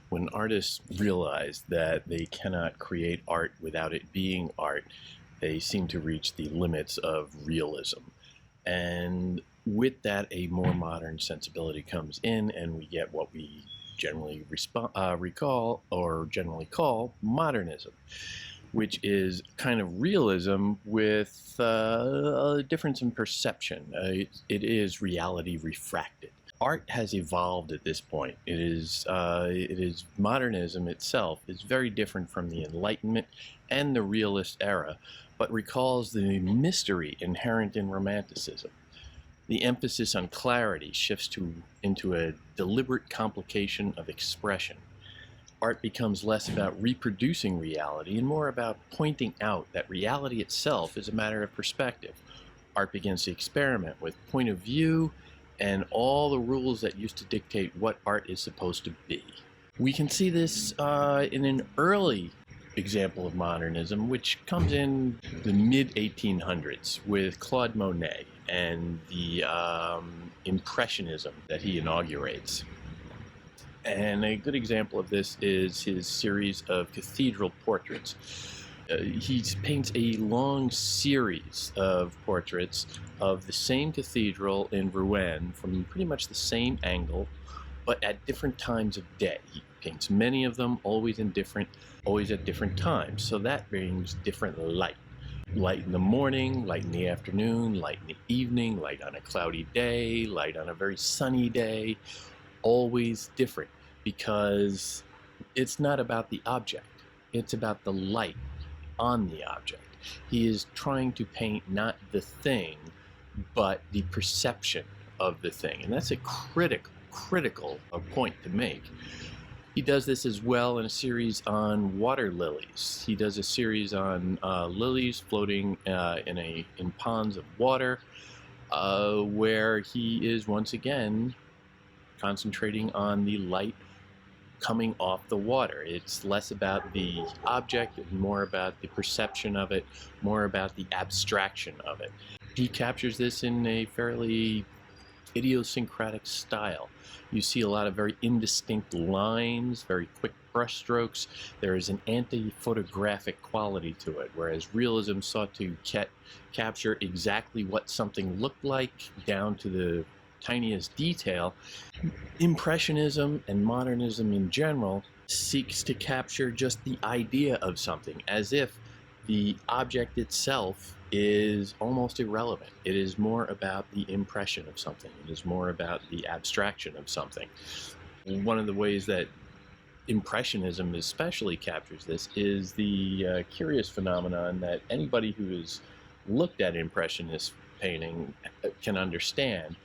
When artists realize that they cannot create art without it being art, they seem to reach the limits of realism. And with that, a more modern sensibility comes in, and we get what we generally recall or generally call modernism, which is kind of realism with a difference in perception. It is reality refracted. Art has evolved at this point. It is modernism itself is very different from the Enlightenment and the Realist era, but recalls the mystery inherent in Romanticism. The emphasis on clarity shifts into a deliberate complication of expression. Art becomes less about reproducing reality and more about pointing out that reality itself is a matter of perspective. Art begins to experiment with point of view and all the rules that used to dictate what art is supposed to be. We can see this in an early example of modernism, which comes in the mid-1800s with Claude Monet and the Impressionism that he inaugurates. And a good example of this is his series of cathedral portraits. He paints a long series of portraits of the same cathedral in Rouen from pretty much the same angle, but at different times of day. He paints many of them, always at different times. So that brings different light. Light in the morning, light in the afternoon, light in the evening, light on a cloudy day, light on a very sunny day, always different, because it's not about the object, it's about the light on the object. He is trying to paint not the thing, but the perception of the thing. And that's a critical point to make. He does this as well in a series on water lilies. He does a series on lilies floating in ponds of water, where he is once again concentrating on the light coming off the water. It's less about the object and more about the perception of it, more about the abstraction of it. He captures this in a fairly idiosyncratic style. You see a lot of very indistinct lines, very quick brushstrokes. There is an anti-photographic quality to it, whereas realism sought to capture exactly what something looked like down to the tiniest detail. Impressionism and modernism in general seeks to capture just the idea of something, as if the object itself is almost irrelevant. It is more about the impression of something. It is more about the abstraction of something. One of the ways that Impressionism especially captures this is the curious phenomenon that anybody who has looked at Impressionist painting can understand.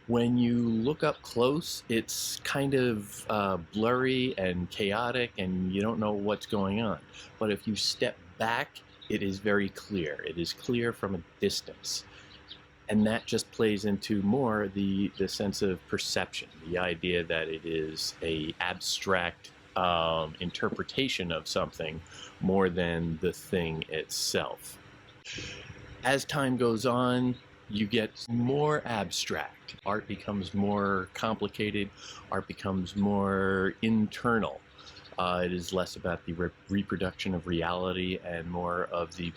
When you look up close, it's kind of blurry and chaotic, and you don't know what's going on. But if you step back, it is very clear. It is clear from a distance. And that just plays into more the sense of perception, the idea that it is an abstract interpretation of something more than the thing itself. As time goes on, you get more abstract. Art becomes more complicated. Art becomes more internal. It is less about the reproduction of reality and more of the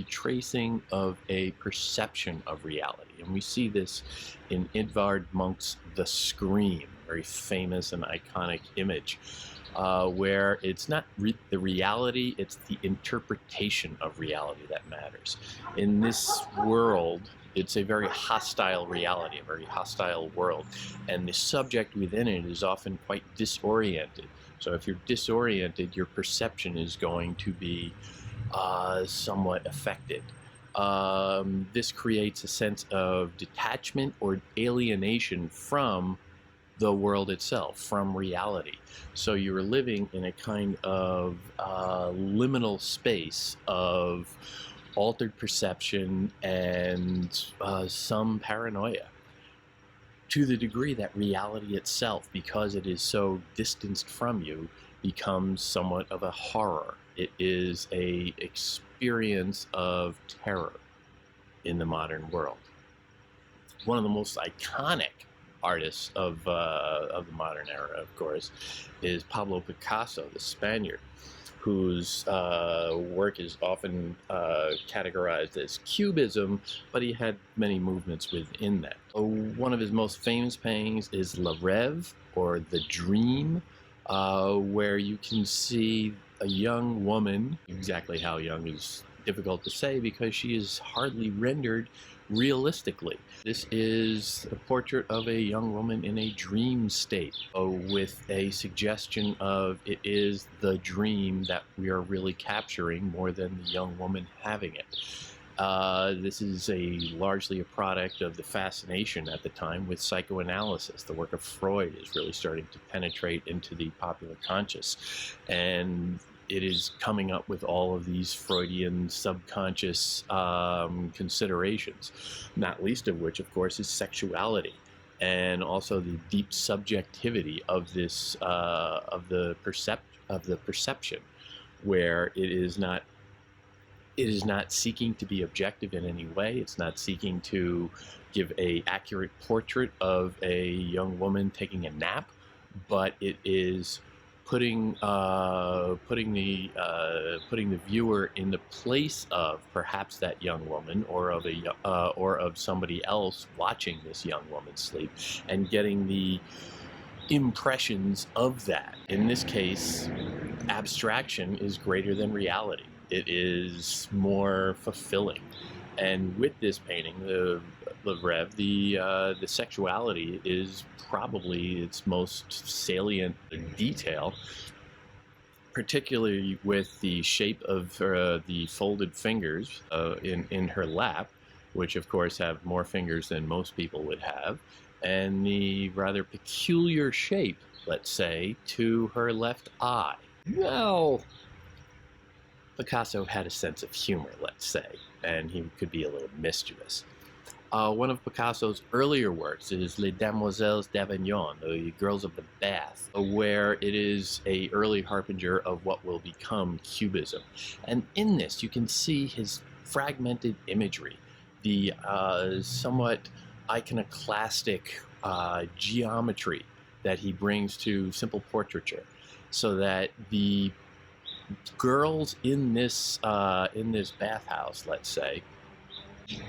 tracing of a perception of reality. And we see this in Edvard Munch's The Scream, a very famous and iconic image, where it's not the reality, it's the interpretation of reality that matters. In this world, it's a very hostile reality, a very hostile world, and the subject within it is often quite disoriented. So if you're disoriented, your perception is going to be somewhat affected. This creates a sense of detachment or alienation from the world itself, from reality. So you're living in a kind of liminal space of altered perception and some paranoia, to the degree that reality itself, because it is so distanced from you, becomes somewhat of a horror. It is an experience of terror in the modern world. One of the most iconic artists of the modern era, of course, is Pablo Picasso, the Spaniard, whose work is often categorized as cubism, but he had many movements within that. One of his most famous paintings is La Rêve, or The Dream, where you can see a young woman. Exactly how young is difficult to say because she is hardly rendered realistically. This is a portrait of a young woman in a dream state, with a suggestion of it is the dream that we are really capturing more than the young woman having it. This is largely a product of the fascination at the time with psychoanalysis. The work of Freud is really starting to penetrate into the popular conscious, and it is coming up with all of these Freudian subconscious considerations, not least of which, of course, is sexuality, and also the deep subjectivity of this of the perception, where it is not seeking to be objective in any way. It's not seeking to give an accurate portrait of a young woman taking a nap, but it is putting the viewer in the place of perhaps that young woman, or of somebody else watching this young woman sleep, and getting the impressions of that. In this case, abstraction is greater than reality. It is more fulfilling. And with this painting, the Rêve, the sexuality is probably its most salient detail, particularly with the shape of the folded fingers in her lap, which of course have more fingers than most people would have, and the rather peculiar shape, let's say, to her left eye. Well, Picasso had a sense of humor, let's say, and he could be a little mischievous. One of Picasso's earlier works is Les Demoiselles d'Avignon, the Girls of the Bath, where it is an early harbinger of what will become Cubism. And in this, you can see his fragmented imagery, the somewhat iconoclastic geometry that he brings to simple portraiture, so that the girls in this bathhouse, let's say,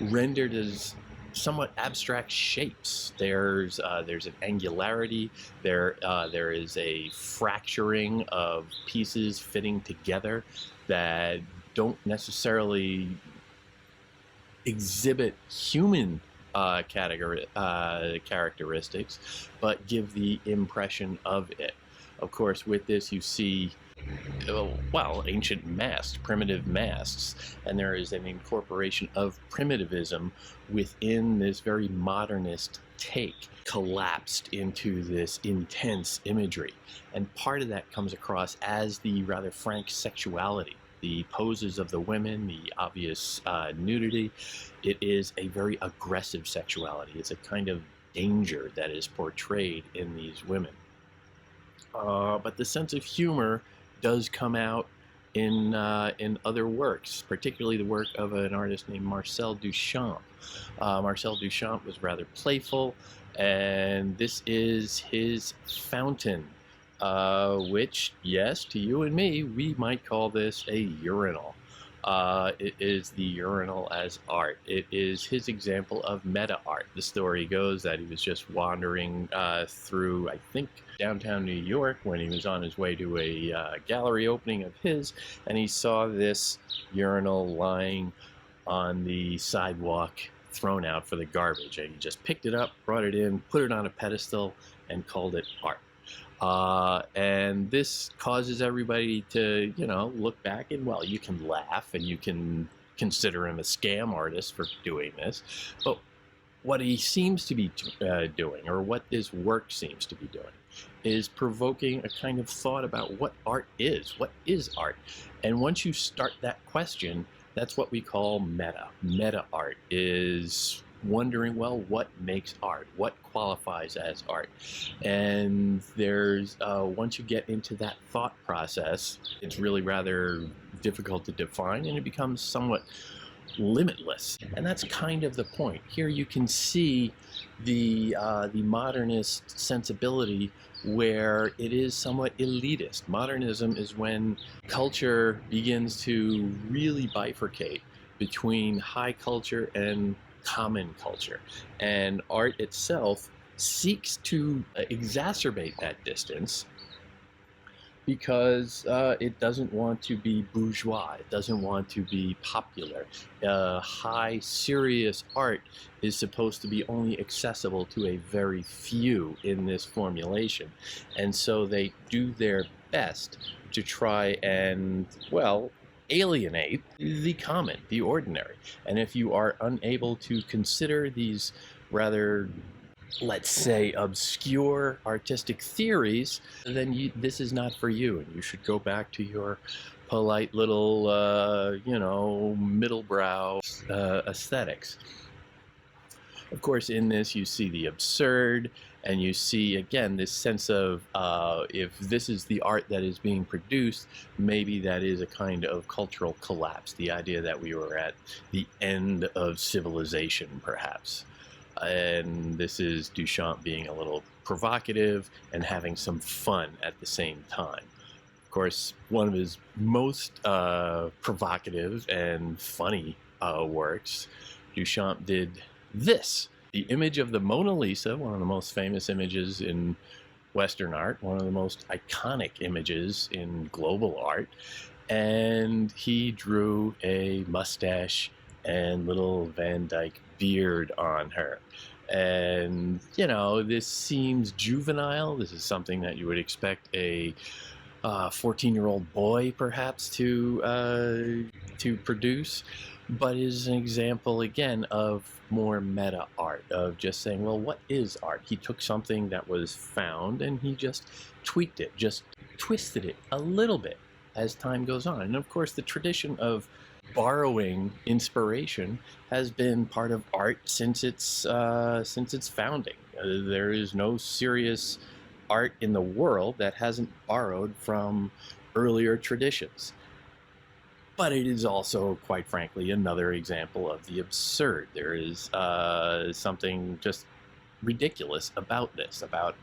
rendered as somewhat abstract shapes. There's an angularity. There is a fracturing of pieces fitting together that don't necessarily exhibit human characteristics, but give the impression of it. Of course, with this you see, well, ancient masks, primitive masks, and there is an incorporation of primitivism within this very modernist take, collapsed into this intense imagery. And part of that comes across as the rather frank sexuality, the poses of the women, the obvious nudity. It is a very aggressive sexuality. It's a kind of danger that is portrayed in these women. But the sense of humor does come out in other works, particularly the work of an artist named Marcel Duchamp. Marcel Duchamp was rather playful, and this is his fountain, which, yes, to you and me, we might call this a urinal. It is the urinal as art. It is his example of meta art. The story goes that he was just wandering through, I think, downtown New York when he was on his way to a gallery opening of his, and he saw this urinal lying on the sidewalk, thrown out for the garbage, and he just picked it up, brought it in, put it on a pedestal, and called it art. And this causes everybody to, look back, and, well, you can laugh and you can consider him a scam artist for doing this, but what he seems to be doing, or what his work seems to be doing, is provoking a kind of thought about what art is. What is art? And once you start that question, that's what we call meta. Meta art is wondering, well, what makes art? What qualifies as art? And there's, once you get into that thought process, it's really rather difficult to define, and it becomes somewhat limitless. And that's kind of the point. Here you can see the modernist sensibility where it is somewhat elitist. Modernism is when culture begins to really bifurcate between high culture and common culture. And art itself seeks to exacerbate that distance because it doesn't want to be bourgeois, it doesn't want to be popular. High, serious art is supposed to be only accessible to a very few in this formulation. And so they do their best to try and, well, alienate the common, the ordinary. And if you are unable to consider these rather, let's say, obscure artistic theories, then this is not for you, and you should go back to your polite little, middle-brow aesthetics. Of course, in this you see the absurd, and you see, again, this sense of if this is the art that is being produced, maybe that is a kind of cultural collapse, the idea that we were at the end of civilization, perhaps. And this is Duchamp being a little provocative and having some fun at the same time. Of course, one of his most provocative and funny works, Duchamp did this. The image of the Mona Lisa, one of the most famous images in Western art, one of the most iconic images in global art. And he drew a mustache and little Van Dyke beard on her. And, this seems juvenile. This is something that you would expect a 14-year-old boy perhaps to produce, but is an example, again, of more meta art, of just saying, well, what is art? He took something that was found and he just tweaked it, just twisted it a little bit as time goes on. And of course, the tradition of borrowing inspiration has been part of art since its founding. There is no serious art in the world that hasn't borrowed from earlier traditions. But it is also, quite frankly, another example of the absurd. There is something just ridiculous about this, about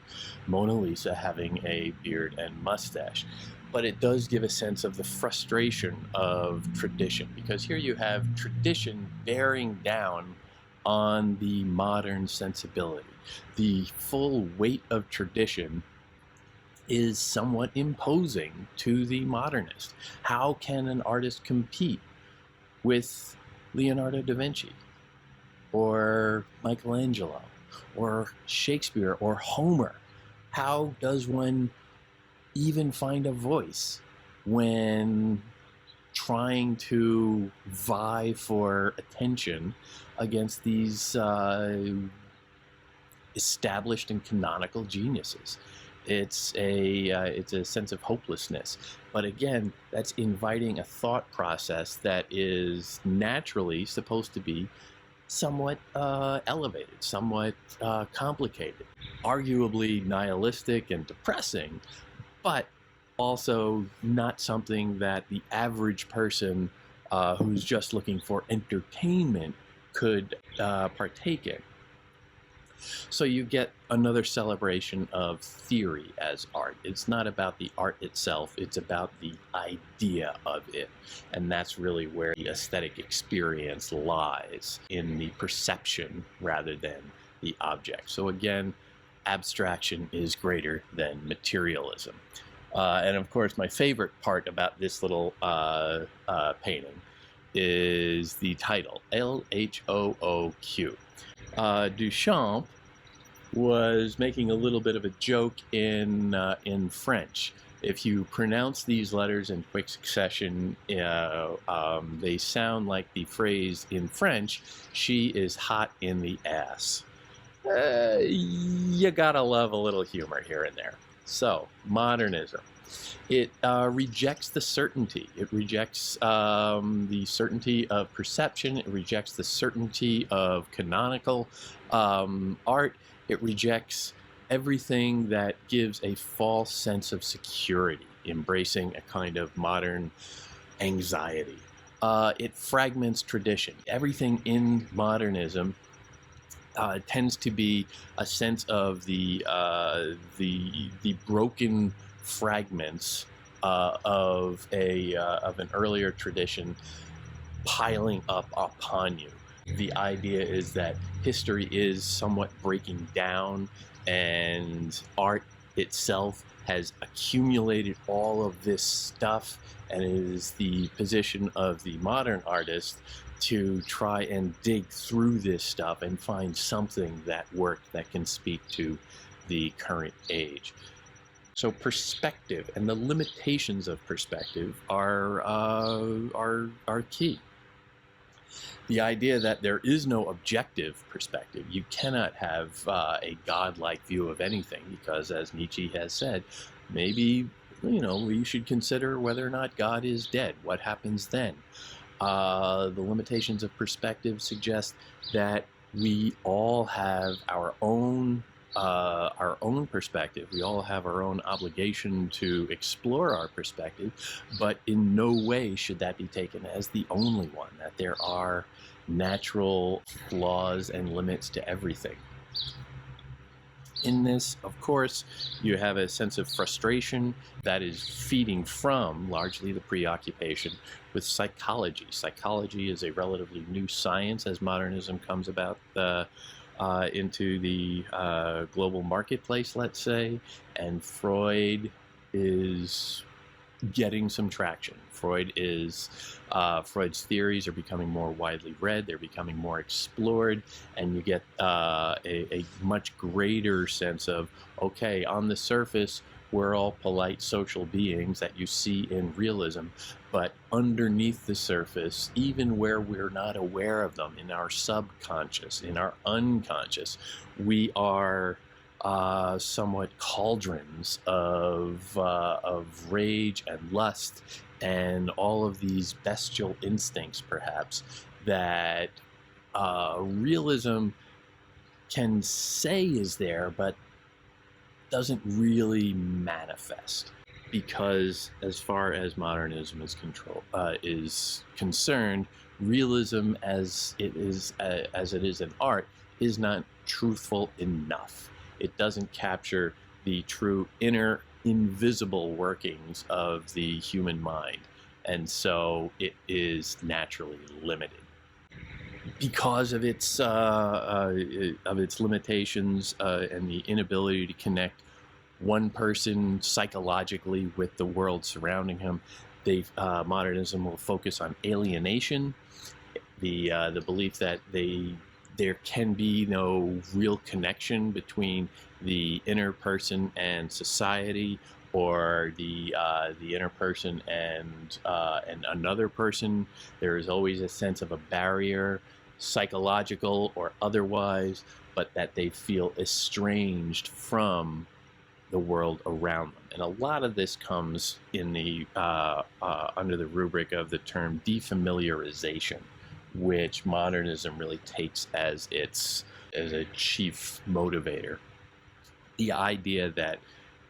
Mona Lisa having a beard and mustache. But it does give a sense of the frustration of tradition, because here you have tradition bearing down on the modern sensibility. The full weight of tradition is somewhat imposing to the modernist. How can an artist compete with Leonardo da Vinci or Michelangelo or Shakespeare or Homer? How does one even find a voice when trying to vie for attention against these established and canonical geniuses? It's a sense of hopelessness. But again, that's inviting a thought process that is naturally supposed to be somewhat elevated, somewhat complicated, arguably nihilistic and depressing, but also not something that the average person who's just looking for entertainment could partake in. So you get another celebration of theory as art. It's not about the art itself, it's about the idea of it. And that's really where the aesthetic experience lies, in the perception rather than the object. So again, abstraction is greater than materialism. And of course, my favorite part about this little painting is the title, L-H-O-O-Q. Duchamp was making a little bit of a joke in French. If you pronounce these letters in quick succession, they sound like the phrase in French, "She is hot in the ass." You gotta love a little humor here and there. So, modernism. It rejects the certainty. It rejects the certainty of perception. It rejects the certainty of canonical art. It rejects everything that gives a false sense of security, embracing a kind of modern anxiety. it fragments tradition. Everything in modernism tends to be a sense of the broken fragments of an earlier tradition piling up upon you. The idea is that history is somewhat breaking down, and art itself has accumulated all of this stuff, and it is the position of the modern artist to try and dig through this stuff and find something that worked that can speak to the current age. So perspective and the limitations of perspective are key. The idea that there is no objective perspective. You cannot have a godlike view of anything, because, as Nietzsche has said, maybe we should consider whether or not God is dead. What happens then? The limitations of perspective suggest that we all have our own perspective. We all have our own obligation to explore our perspective, but in no way should that be taken as the only one, that there are natural flaws and limits to everything. In this, of course, you have a sense of frustration that is feeding from largely the preoccupation with psychology. Psychology is a relatively new science as modernism comes about into the global marketplace, let's say, and Freud's getting some traction. Freud's theories are becoming more widely read, they're becoming more explored, and you get a much greater sense of, okay, on the surface, we're all polite social beings that you see in realism, but underneath the surface, even where we're not aware of them, in our subconscious, in our unconscious, we are somewhat cauldrons of rage and lust and all of these bestial instincts, perhaps, that realism can say is there, but doesn't really manifest. Because as far as modernism is concerned, realism as it is in art is not truthful enough. It doesn't capture the true inner invisible workings of the human mind, and so it is naturally limited because of its limitations and the inability to connect one person psychologically with the world surrounding him. Modernism will focus on alienation, the belief that there can be no real connection between the inner person and society, or the inner person and another person. There is always a sense of a barrier, psychological or otherwise, but that they feel estranged from the world around them. And a lot of this comes in the under the rubric of the term defamiliarization, which modernism really takes as a chief motivator. The idea that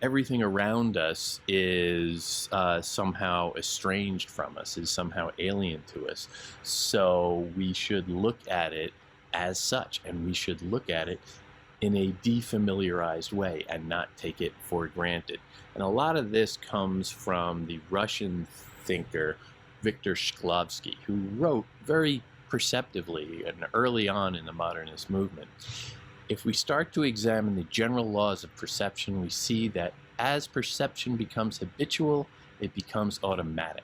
everything around us is somehow estranged from us, is somehow alien to us. So we should look at it as such, and we should look at it in a defamiliarized way and not take it for granted. And a lot of this comes from the Russian thinker Viktor Shklovsky, who wrote very perceptively and early on in the modernist movement. If we start to examine the general laws of perception, we see that as perception becomes habitual, it becomes automatic.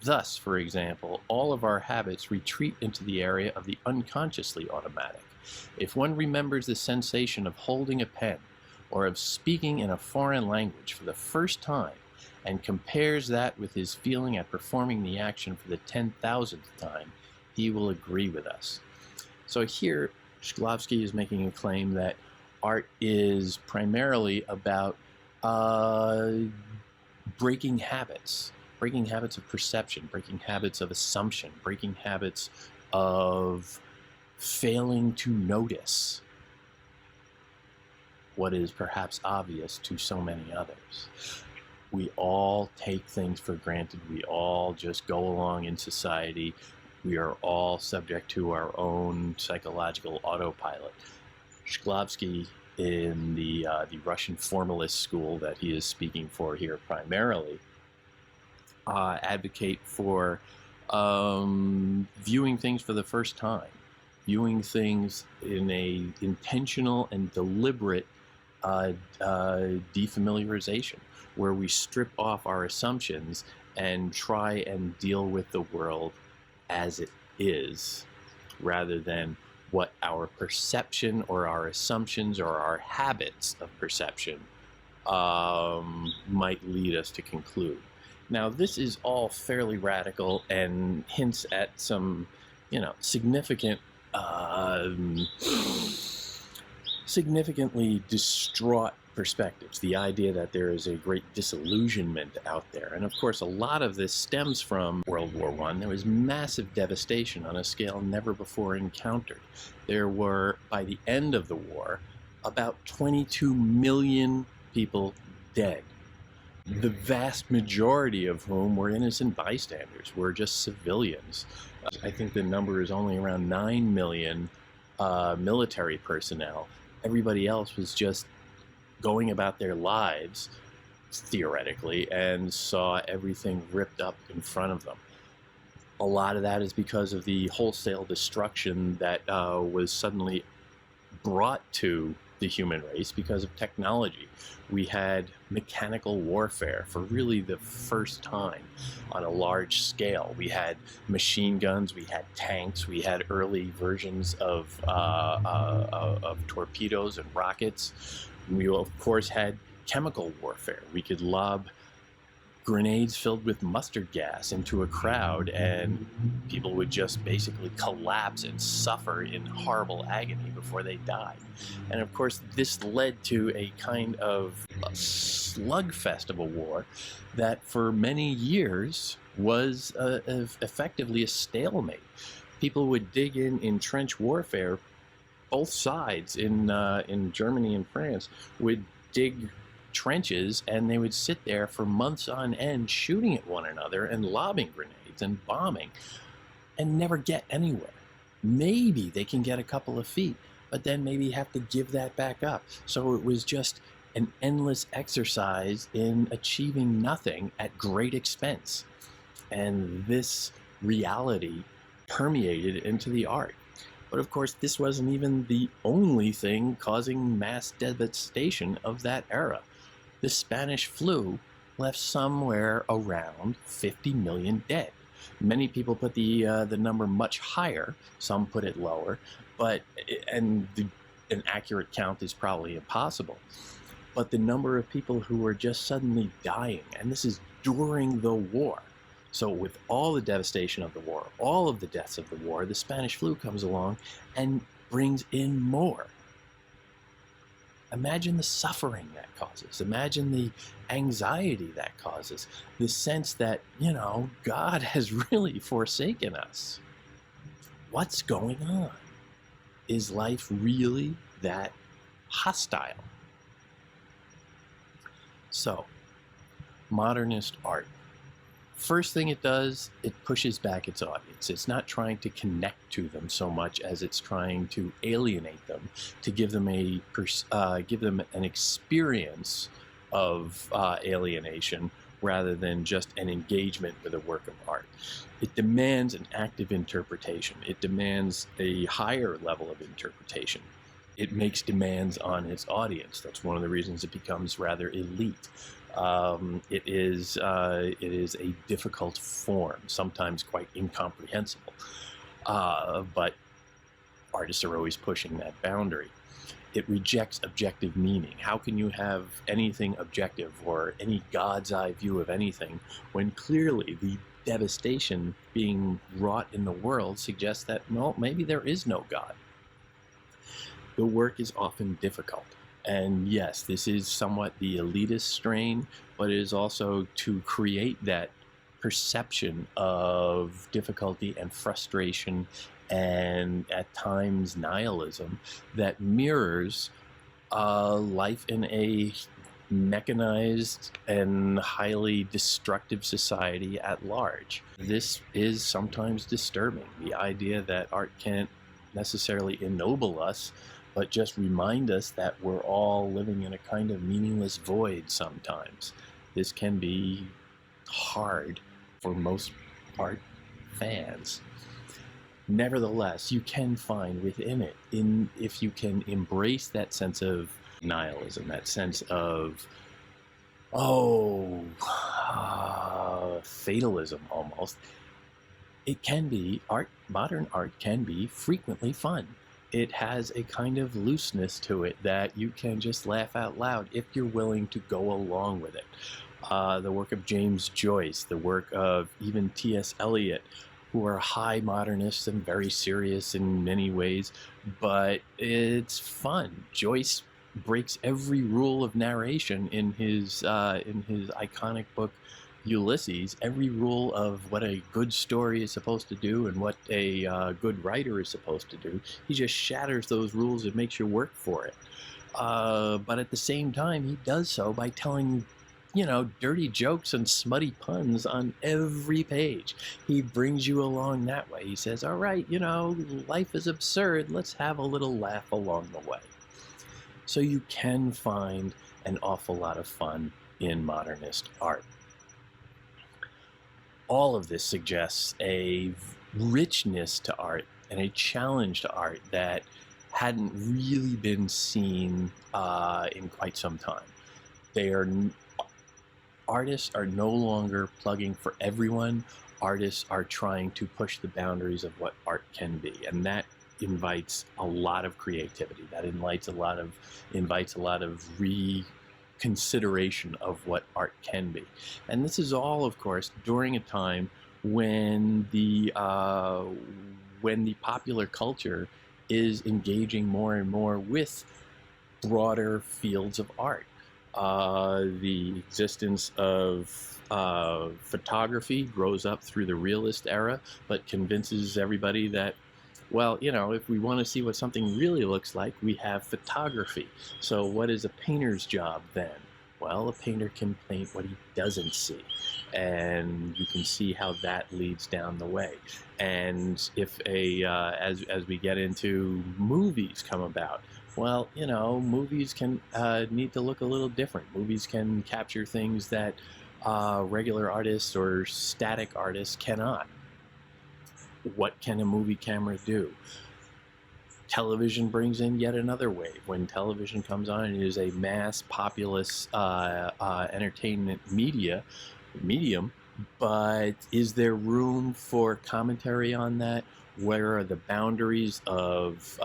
Thus, for example, all of our habits retreat into the area of the unconsciously automatic. If one remembers the sensation of holding a pen or of speaking in a foreign language for the first time and compares that with his feeling at performing the action for the 10,000th time, he will agree with us. So here, Shklovsky is making a claim that art is primarily about breaking habits of perception, breaking habits of assumption, breaking habits of failing to notice what is perhaps obvious to so many others. We all take things for granted. We all just go along in society. We are all subject to our own psychological autopilot. Shklovsky, in the Russian formalist school that he is speaking for here primarily, advocate for viewing things for the first time, viewing things in a intentional and deliberate defamiliarization, where we strip off our assumptions and try and deal with the world as it is, rather than what our perception or our assumptions or our habits of perception might lead us to conclude. Now, this is all fairly radical and hints at some, significantly distraught perspectives. The idea that there is a great disillusionment out there. And of course, a lot of this stems from World War I. There was massive devastation on a scale never before encountered. There were, by the end of the war, about 22 million people dead, the vast majority of whom were innocent bystanders, were just civilians. I think the number is only around 9 million military personnel. Everybody else was just going about their lives, theoretically, and saw everything ripped up in front of them. A lot of that is because of the wholesale destruction that was suddenly brought to the human race because of technology. We had mechanical warfare for really the first time on a large scale. We had machine guns, we had tanks, we had early versions of torpedoes and rockets. We, of course, had chemical warfare. We could lob grenades filled with mustard gas into a crowd, and people would just basically collapse and suffer in horrible agony before they died. And of course, this led to a kind of a slugfest of a war that for many years was effectively a stalemate. People would dig in trench warfare. Both sides in Germany and France would dig trenches, and they would sit there for months on end shooting at one another and lobbing grenades and bombing and never get anywhere. Maybe they can get a couple of feet, but then maybe have to give that back up. So it was just an endless exercise in achieving nothing at great expense. And this reality permeated into the art. But of course, this wasn't even the only thing causing mass devastation of that era. The Spanish flu left somewhere around 50 million dead. Many people put the number much higher. Some put it lower, but an accurate count is probably impossible. But the number of people who were just suddenly dying, and this is during the war. So with all the devastation of the war, all of the deaths of the war, the Spanish flu comes along and brings in more. Imagine the suffering that causes. Imagine the anxiety that causes. The sense that, God has really forsaken us. What's going on? Is life really that hostile? So, modernist art. First thing it does, it pushes back its audience. It's not trying to connect to them so much as it's trying to alienate them, to give them an experience of alienation rather than just an engagement with a work of art. It demands an active interpretation. It demands a higher level of interpretation. It makes demands on its audience. That's one of the reasons it becomes rather elite. It is a difficult form, sometimes quite incomprehensible, but artists are always pushing that boundary. It rejects objective meaning. How can you have anything objective or any God's eye view of anything when clearly the devastation being wrought in the world suggests that, well, maybe there is no God? The work is often difficult. And yes, this is somewhat the elitist strain, but it is also to create that perception of difficulty and frustration and at times nihilism that mirrors life in a mechanized and highly destructive society at large. This is sometimes disturbing. The idea that art can't necessarily ennoble us, but just remind us that we're all living in a kind of meaningless void sometimes. This can be hard for most art fans. Nevertheless, you can find within it, if you can embrace that sense of nihilism, that sense of, fatalism almost, it can be, modern art can be frequently fun. It has a kind of looseness to it that you can just laugh out loud if you're willing to go along with it. The work of James Joyce, the work of even T.S. Eliot, who are high modernists and very serious in many ways, but it's fun. Joyce breaks every rule of narration in his iconic book Ulysses, every rule of what a good story is supposed to do and what a good writer is supposed to do. He just shatters those rules and makes you work for it. But at the same time, he does so by telling, dirty jokes and smutty puns on every page. He brings you along that way. He says, all right, life is absurd. Let's have a little laugh along the way. So you can find an awful lot of fun in modernist art. All of this suggests a richness to art and a challenge to art that hadn't really been seen in quite some time. Artists are no longer plugging for everyone. Artists are trying to push the boundaries of what art can be, and that invites a lot of creativity. That invites a lot of reconsideration of what art can be. And this is all, of course, during a time when the popular culture is engaging more and more with broader fields of art. The existence of photography grows up through the Realist era, but convinces everybody that, well, if we want to see what something really looks like, we have photography. So what is a painter's job then? Well, a painter can paint what he doesn't see, and you can see how that leads down the way. And if as we get into movies come about, well, movies can need to look a little different. Movies can capture things that regular artists or static artists cannot. What can a movie camera do? Television brings in yet another wave. When television comes on, it is a mass populous entertainment medium, but is there room for commentary on that? Where are the boundaries of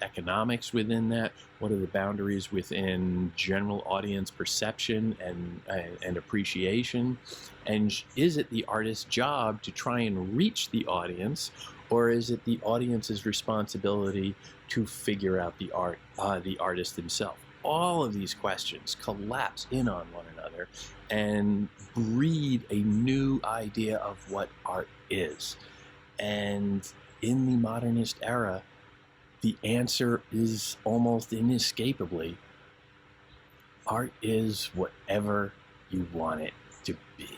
economics within that? What are the boundaries within general audience perception and appreciation? And is it the artist's job to try and reach the audience, or is it the audience's responsibility to figure out the artist himself? All of these questions collapse in on one another and breed a new idea of what art is. And in the modernist era, the answer is almost inescapably, art is whatever you want it to be.